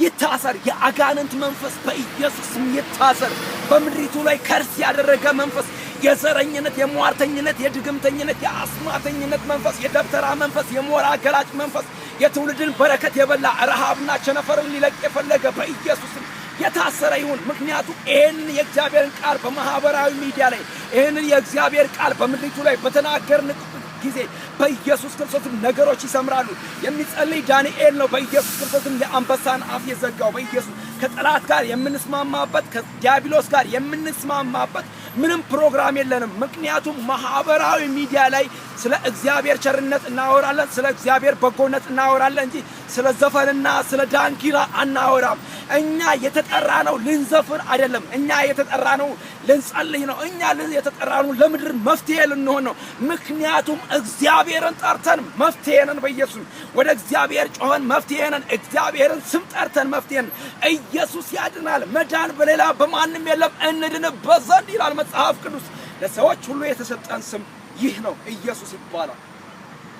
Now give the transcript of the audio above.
ይታሰር የአጋንንት መንፈስ በኢየሱስ ስም ይታሰር በምድሪቱ ላይ ከርስ ያደረገ መንፈስ የዘረኝነት የሟርተኝነት የድግምተኝነት የአስማተኝነት መንፈስ የደብተራ መንፈስ የሞራ ገላጭ መንፈስ የትውልድን በረከት የበላ ረሃብና ቸነፈርን ሊለቅ የፈለገ በኢየሱስ ስም የታሰረ ይሁን ምክንያቱም ይሄን የእግዚአብሔርን ቃል በማህበራዊ ሚዲያ ላይ ይሄን የእግዚአብሔር ቃል በምድሪቱ ላይ በተናገርን ጊዜ በኢየሱስ ክርስቶስ ነገሮች ይሰምራሉ የሚጸልይ ዳንኤል ነው በኢየሱስ ክርስቶስ የአንበሳን አፍ የዘጋው በኢየሱስ ከጠላት ጋር የምንስማማበት ከዲያብሎስ ጋር የምንስማማበት ምንም ፕሮግራም የለንም ምክንያቱም ማህበራዊ ሚዲያ ላይ ስለ እግዚአብሔር ቸርነት እናወራለን ስለ እግዚአብሔር በጎነት እናወራለን እንጂ ስለ ዘፈንና ስለ ዳንኪራ አናወራም እኛ የተጠራነው ልንዘፍን አይደለም እኛ የተጠራነው ልንጸልይ ነው እኛ የተጠራነው ለምድር መፍትሄ ልንሆን ነው ምክንያቱም እግዚአብሔርን ጠርተን መፍትሄ ነን በኢየሱስ ወደ እግዚአብሔር ጮኸን መፍትሄ ነን እግዚአብሔርን ስም ጠርተን መፍትሄ ነን ኢየሱስ ያድናል መዳን በሌላ በማንም የለም እንድንበት ዘንድ ይላል መጽሐፍ ቅዱስ ለሰዎች ሁሉ የተሰጠን ስም ይህ ነው ኢየሱስ ይባላል